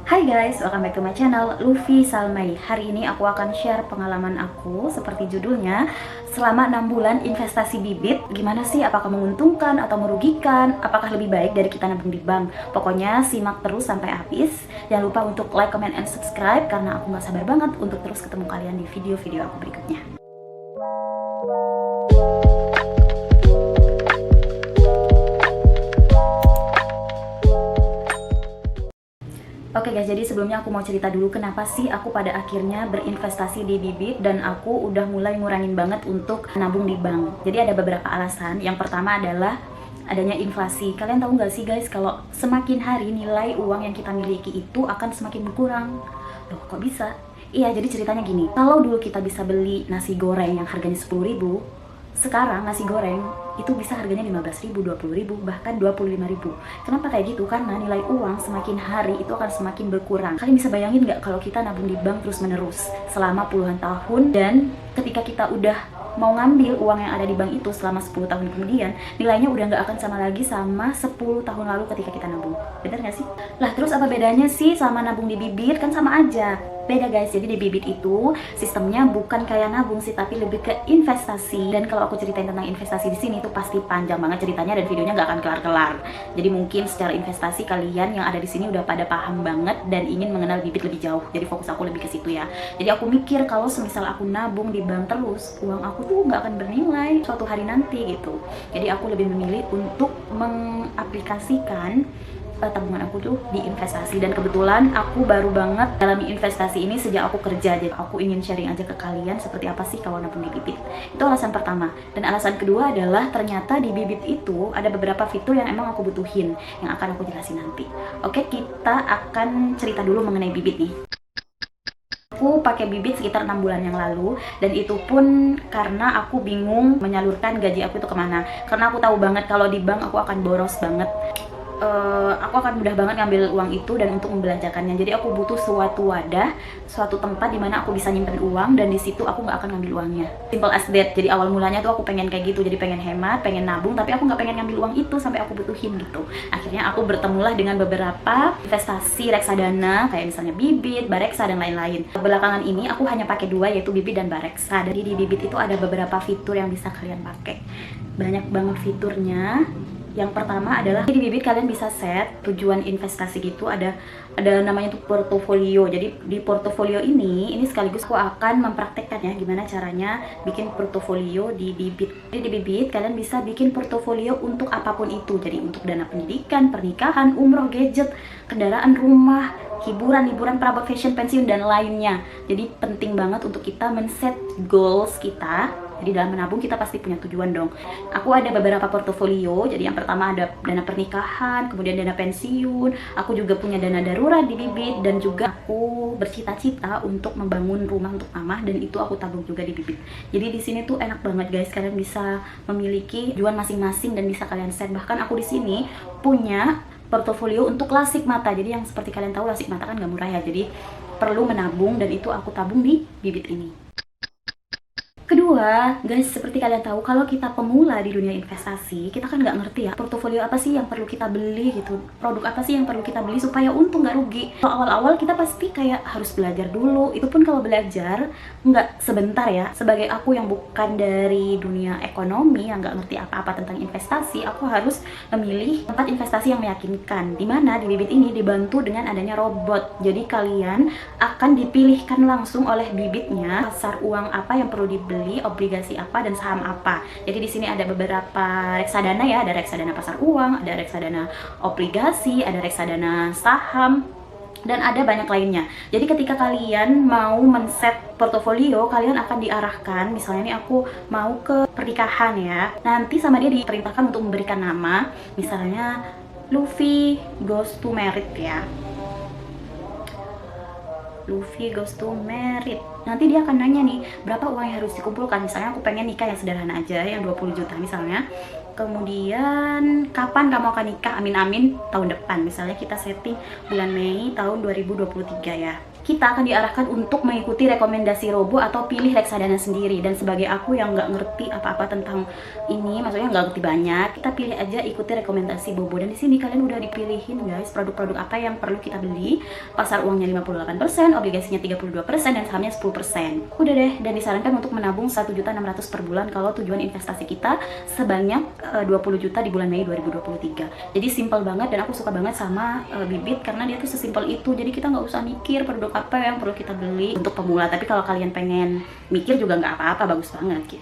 Hai guys, welcome back to my channel Luffy Salmai. Hari ini aku akan share pengalaman aku seperti judulnya, selama 6 bulan investasi bibit. Gimana sih, apakah menguntungkan atau merugikan? Apakah lebih baik dari kita nabung di bank? Pokoknya simak terus sampai habis. Jangan lupa untuk like, comment, and subscribe karena aku gak sabar banget untuk terus ketemu kalian di video-video aku berikutnya. Oke guys, jadi sebelumnya aku mau cerita dulu kenapa sih aku pada akhirnya berinvestasi di bibit dan aku udah mulai ngurangin banget untuk nabung di bank. Jadi ada beberapa alasan. Yang pertama adalah adanya inflasi. Kalian tahu nggak sih guys, kalau semakin hari nilai uang yang kita miliki itu akan semakin berkurang. Loh, kok bisa? Iya, jadi ceritanya gini. Kalau dulu kita bisa beli nasi goreng yang harganya 10.000, sekarang nasi goreng itu bisa harganya 15.000, 20.000, bahkan 25.000. Kenapa kayak gitu? Karena nilai uang semakin hari itu akan semakin berkurang. Kalian bisa bayangin nggak kalau kita nabung di bank terus menerus selama puluhan tahun, dan ketika kita udah mau ngambil uang yang ada di bank itu selama 10 tahun kemudian, nilainya udah nggak akan sama lagi sama 10 tahun lalu ketika kita nabung. Bener nggak sih? Lah terus apa bedanya sih sama nabung di bibit? Kan sama aja. Beda guys, jadi di bibit itu sistemnya bukan kayak nabung sih, tapi lebih ke investasi. Dan kalau aku ceritain tentang investasi di sini itu pasti panjang banget ceritanya dan videonya nggak akan kelar-kelar. Jadi mungkin secara investasi kalian yang ada di sini udah pada paham banget dan ingin mengenal bibit lebih jauh. Jadi fokus aku lebih ke situ ya. Jadi aku mikir kalau semisal aku nabung di bank terus, uang aku tuh nggak akan bernilai suatu hari nanti gitu. Jadi aku lebih memilih untuk mengaplikasikan tabungan aku tuh di investasi. Dan kebetulan aku baru banget dalam investasi ini sejak aku kerja. Jadi aku ingin sharing aja ke kalian seperti apa sih kalau nabung di bibit. Itu alasan pertama. Dan alasan kedua adalah ternyata di bibit itu ada beberapa fitur yang emang aku butuhin, yang akan aku jelasin nanti. Oke, kita akan cerita dulu mengenai bibit nih. Aku pakai bibit sekitar 6 bulan yang lalu, dan itu pun karena aku bingung menyalurkan gaji aku itu kemana. Karena aku tahu banget kalau di bank aku akan boros banget. Aku akan mudah banget ngambil uang itu dan untuk membelanjakannya. Jadi aku butuh suatu wadah, suatu tempat di mana aku bisa nyimpen uang, dan di situ aku nggak akan ngambil uangnya. Simple as that. Jadi awal mulanya tuh aku pengen kayak gitu, jadi pengen hemat, pengen nabung, tapi aku nggak pengen ngambil uang itu sampai aku butuhin gitu. Akhirnya aku bertemulah dengan beberapa investasi reksadana kayak misalnya bibit, bareksa, dan lain-lain. Belakangan ini aku hanya pakai dua, yaitu bibit dan bareksa. Jadi di bibit itu ada beberapa fitur yang bisa kalian pakai. Banyak banget fiturnya. Yang pertama adalah di bibit kalian bisa set tujuan investasi gitu, ada namanya tuh portofolio. Jadi di portofolio ini sekaligus aku akan mempraktekkannya gimana caranya bikin portofolio di bibit. Jadi di bibit kalian bisa bikin portofolio untuk apapun itu. Jadi untuk dana pendidikan, pernikahan, umroh, gadget, kendaraan, rumah, hiburan, perabot fashion, pensiun, dan lainnya. Jadi penting banget untuk kita men-set goals kita. Jadi dalam menabung kita pasti punya tujuan dong. Aku ada beberapa portofolio. Jadi yang pertama ada dana pernikahan, kemudian dana pensiun. Aku juga punya dana darurat di bibit, dan juga aku bercita-cita untuk membangun rumah untuk mama, dan itu aku tabung juga di bibit. Jadi di sini tuh enak banget guys, kalian bisa memiliki tujuan masing-masing dan bisa kalian set. Bahkan aku di sini punya portofolio untuk lasik mata. Jadi yang seperti kalian tahu lasik mata kan gak murah ya. Jadi perlu menabung, dan itu aku tabung di bibit ini. Kedua, guys, seperti kalian tahu kalau kita pemula di dunia investasi, kita kan nggak ngerti ya portofolio apa sih yang perlu kita beli gitu, produk apa sih yang perlu kita beli supaya untung nggak rugi. Kalau awal-awal kita pasti kayak harus belajar dulu. Itu pun kalau belajar nggak sebentar ya. Sebagai aku yang bukan dari dunia ekonomi, yang nggak ngerti apa-apa tentang investasi, aku harus memilih tempat investasi yang meyakinkan. Dimana di bibit ini dibantu dengan adanya robot. Jadi kalian akan dipilihkan langsung oleh bibitnya pasar uang apa yang perlu dibeli, obligasi apa, dan saham apa. Jadi di sini ada beberapa reksadana ya, ada reksadana pasar uang, ada reksadana obligasi, ada reksadana saham, dan ada banyak lainnya. Jadi ketika kalian mau men-set portofolio, kalian akan diarahkan, misalnya nih aku mau ke pernikahan ya, nanti sama dia diperintahkan untuk memberikan nama, misalnya Luffy goes to married ya, Luffy goes to married. Nanti dia akan nanya nih, berapa uang yang harus dikumpulkan. Misalnya aku pengen nikah yang sederhana aja, yang 20 juta misalnya. Kemudian kapan kamu akan nikah? Amin-amin tahun depan. Misalnya kita setting bulan Mei tahun 2023 ya. kita akan diarahkan untuk mengikuti rekomendasi Robo atau pilih reksadana sendiri. Dan sebagai aku yang nggak ngerti apa-apa tentang ini, maksudnya nggak ngerti banyak, kita pilih aja ikuti rekomendasi Bobo. Dan di sini kalian udah dipilihin guys produk-produk apa yang perlu kita beli. Pasar uangnya 58%, obligasinya 32%, dan sahamnya 10%. Udah deh, dan disarankan untuk menabung 1.600.000 per bulan kalau tujuan investasi kita sebanyak 20 juta di bulan Mei 2023. Jadi simple banget, dan aku suka banget sama Bibit karena dia tuh sesimpel itu. Jadi kita nggak usah mikir produk apa yang perlu kita beli untuk pemula. Tapi kalau kalian pengen mikir juga nggak apa-apa, bagus banget gitu.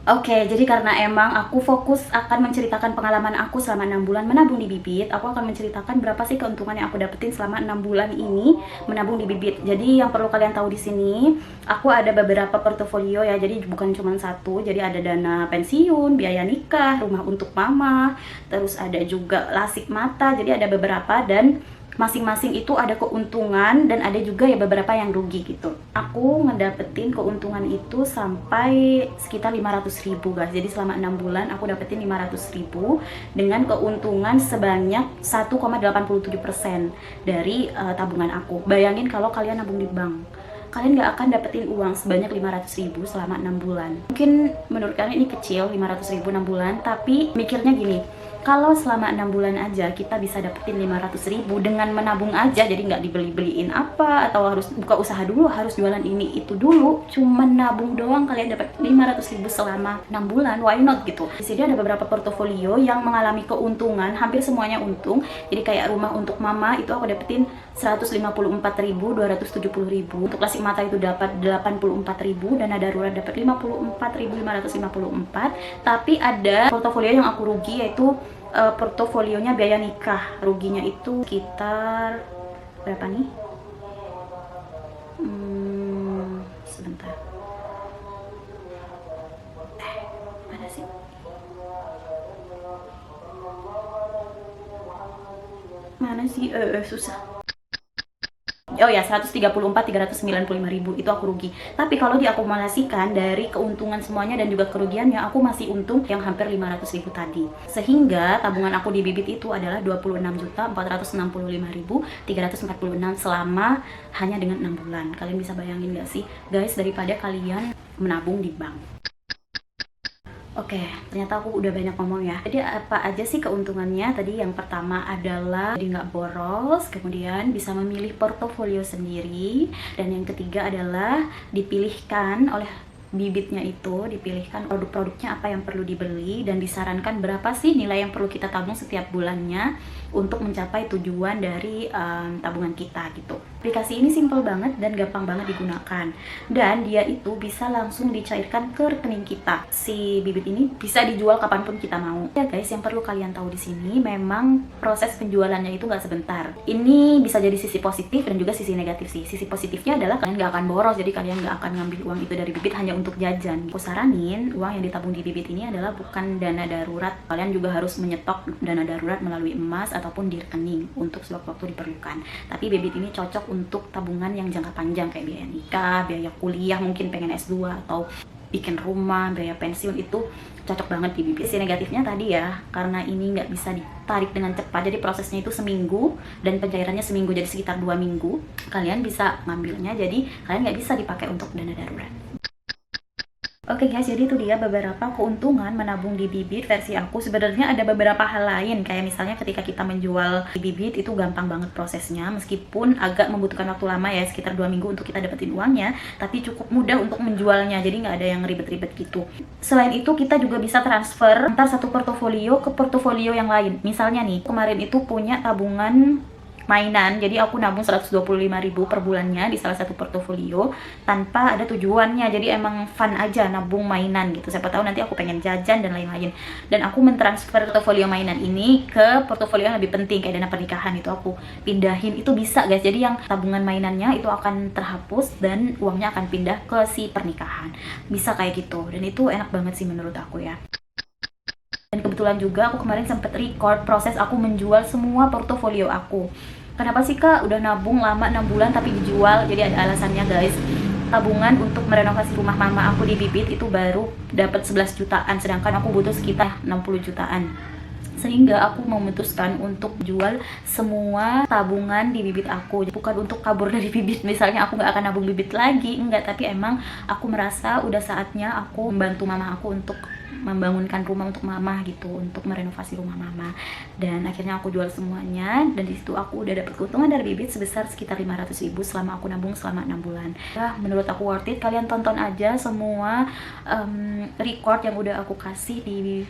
Oke, jadi karena emang aku fokus akan menceritakan pengalaman aku selama 6 bulan menabung di Bibit, aku akan menceritakan berapa sih keuntungan yang aku dapetin selama 6 bulan ini menabung di Bibit. Jadi yang perlu kalian tahu di sini, aku ada beberapa portofolio ya, jadi bukan cuma satu. Jadi ada dana pensiun, biaya nikah, rumah untuk mama, terus ada juga lasik mata. Jadi ada beberapa, dan masing-masing itu ada keuntungan dan ada juga ya beberapa yang rugi gitu. Aku ngedapetin keuntungan itu sampai sekitar 500.000 guys. Jadi selama 6 bulan aku dapetin 500.000 dengan keuntungan sebanyak 1,87% dari tabungan aku. Bayangin kalau kalian nabung di bank, kalian gak akan dapetin uang sebanyak 500.000 selama 6 bulan. Mungkin menurut kalian ini kecil, 500.000 6 bulan, tapi mikirnya gini, kalau selama 6 bulan aja kita bisa dapetin 500.000 dengan menabung aja, jadi nggak dibeli-beliin apa atau harus buka usaha dulu, harus jualan ini itu dulu, cuma nabung doang kalian dapat 500.000 selama 6 bulan, why not gitu. Di sini ada beberapa portofolio yang mengalami keuntungan, hampir semuanya untung. Jadi kayak rumah untuk mama itu aku dapetin 154.270.000, untuk lasik mata itu dapat 84.000, dana darurat dapat 54.554. Tapi ada portofolio yang aku rugi, yaitu portofolionya biaya nikah. Ruginya itu sekitar berapa nih? Sebentar. Mana sih? Mana sih? Susah. Oh ya, 134.395.000 itu aku rugi. Tapi kalau diakumulasikan dari keuntungan semuanya dan juga kerugiannya, aku masih untung yang hampir 500.000 tadi. Sehingga tabungan aku di Bibit itu adalah 26.465.346 selama hanya dengan 6 bulan. Kalian bisa bayangin gak sih guys, daripada kalian menabung di bank. Oke, ternyata aku udah banyak ngomong ya. Jadi apa aja sih keuntungannya? Tadi yang pertama adalah jadi nggak boros, kemudian bisa memilih portofolio sendiri, dan yang ketiga adalah dipilihkan oleh Bibitnya itu, dipilihkan produk-produknya apa yang perlu dibeli, dan disarankan berapa sih nilai yang perlu kita tabung setiap bulannya untuk mencapai tujuan dari tabungan kita gitu. Aplikasi ini simple banget dan gampang banget digunakan, dan dia itu bisa langsung dicairkan ke rekening kita. Si Bibit ini bisa dijual kapanpun kita mau. Ya guys, yang perlu kalian tahu di sini memang proses penjualannya itu nggak sebentar. Ini bisa jadi sisi positif dan juga sisi negatif sih. Sisi positifnya adalah kalian nggak akan boros, jadi kalian nggak akan ngambil uang itu dari Bibit hanya untuk jajan. Aku saranin uang yang ditabung di Bibit ini adalah bukan dana darurat. Kalian juga harus menyetok dana darurat melalui emas ataupun di rekening untuk sewaktu-waktu diperlukan. Tapi Bibit ini cocok untuk tabungan yang jangka panjang kayak biaya nikah, biaya kuliah, mungkin pengen S2 atau bikin rumah, biaya pensiun, itu cocok banget di Bibit. Sisi negatifnya tadi ya, karena ini nggak bisa ditarik dengan cepat, jadi prosesnya itu seminggu dan pencairannya seminggu, jadi sekitar 2 minggu kalian bisa ngambilnya, jadi kalian nggak bisa dipakai untuk dana darurat. Oke guys, jadi itu dia beberapa keuntungan menabung di Bibit versi aku. Sebenarnya ada beberapa hal lain, kayak misalnya ketika kita menjual di Bibit itu gampang banget prosesnya, meskipun agak membutuhkan waktu lama ya, sekitar 2 minggu untuk kita dapetin uangnya, tapi cukup mudah untuk menjualnya, jadi nggak ada yang ribet-ribet gitu. Selain itu kita juga bisa transfer antar satu portofolio ke portofolio yang lain. Misalnya nih, kemarin itu punya tabungan mainan, jadi aku nabung 125.000 per bulannya di salah satu portofolio tanpa ada tujuannya, jadi emang fun aja nabung mainan gitu, siapa tahu nanti aku pengen jajan dan lain-lain. Dan aku mentransfer portofolio mainan ini ke portofolio yang lebih penting kayak dana pernikahan, itu aku pindahin, itu bisa guys. Jadi yang tabungan mainannya itu akan terhapus dan uangnya akan pindah ke si pernikahan, bisa kayak gitu, dan itu enak banget sih menurut aku ya. Dan kebetulan juga aku kemarin sempat record proses aku menjual semua portofolio aku. Kenapa sih kak udah nabung lama 6 bulan tapi dijual? Jadi ada alasannya guys. Tabungan untuk merenovasi rumah mama aku di Bibit itu baru dapat 11 jutaan, sedangkan aku butuh sekitar 60 jutaan. Sehingga aku memutuskan untuk jual semua tabungan di bibit aku. Bukan untuk kabur dari bibit, misalnya aku nggak akan nabung bibit lagi, enggak, tapi emang aku merasa udah saatnya aku membantu mama aku untuk membangunkan rumah untuk mama gitu, untuk merenovasi rumah mama. Dan akhirnya aku jual semuanya, dan disitu aku udah dapet keuntungan dari bibit sebesar sekitar 500.000 selama aku nabung selama 6 bulan. Menurut aku worth it, kalian tonton aja semua record yang udah aku kasih di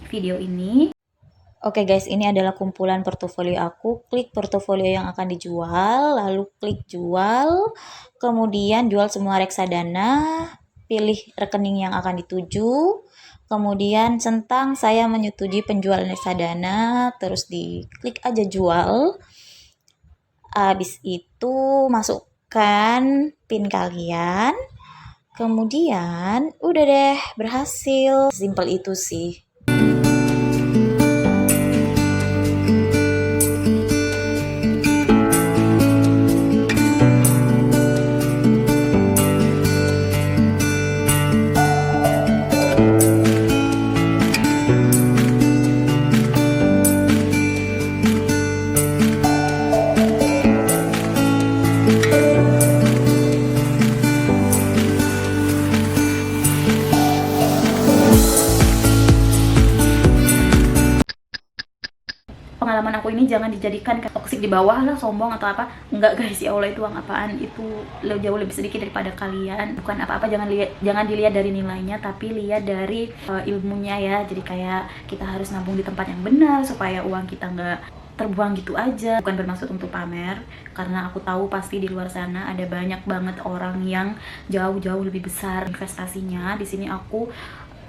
video ini. Oke guys, ini adalah kumpulan portofolio aku. Klik portofolio yang akan dijual, lalu klik jual, kemudian jual semua reksadana, pilih rekening yang akan dituju, kemudian centang saya menyetujui penjualan reksadana, terus diklik aja jual. Habis itu masukkan PIN kalian, kemudian udah deh, berhasil. Simple itu sih. Pengalaman aku ini jangan dijadikan toksik di bawah lah, sombong atau apa. Enggak guys, ya Allah, itu uang apaan, itu jauh lebih sedikit daripada kalian. Bukan apa-apa, jangan dilihat dari nilainya, tapi lihat dari ilmunya ya. Jadi kayak kita harus nabung di tempat yang benar supaya uang kita nggak terbuang gitu aja. Bukan bermaksud untuk pamer, karena aku tahu pasti di luar sana ada banyak banget orang yang jauh-jauh lebih besar investasinya. Di sini aku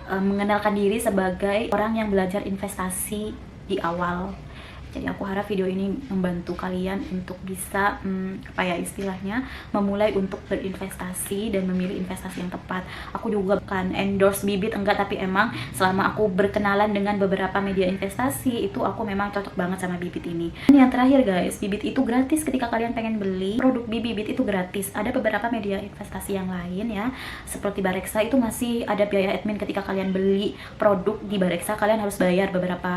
mengenalkan diri sebagai orang yang belajar investasi di awal. Jadi aku harap video ini membantu kalian untuk bisa apa ya istilahnya, memulai untuk berinvestasi dan memilih investasi yang tepat. Aku juga bukan endorse bibit, enggak, tapi emang selama aku berkenalan dengan beberapa media investasi itu aku memang cocok banget sama bibit ini. Dan yang terakhir guys, bibit itu gratis. Ketika kalian pengen beli produk di bibit itu gratis. Ada beberapa media investasi yang lain ya, seperti Bareksa, itu masih ada biaya admin. Ketika kalian beli produk di Bareksa kalian harus bayar beberapa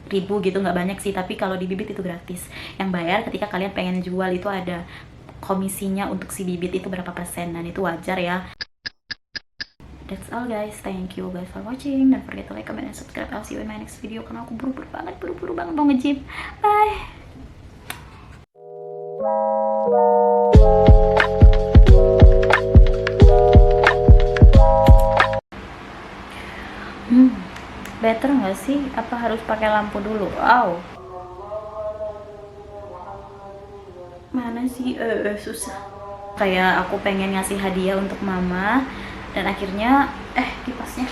ribu gitu, nggak banyak sih, tapi kalau di bibit itu gratis. Yang bayar ketika kalian pengen jual itu ada komisinya untuk si bibit itu berapa persen, dan itu wajar ya. That's all guys, thank you guys for watching. Don't forget to like, comment, and subscribe. I'll see you in my next video, karena aku buru-buru banget mau nge-gym. Bye. Better nggak sih? Apa harus pakai lampu dulu? Mana sih? Susah. Kayak aku pengen ngasih hadiah untuk mama, dan akhirnya kipasnya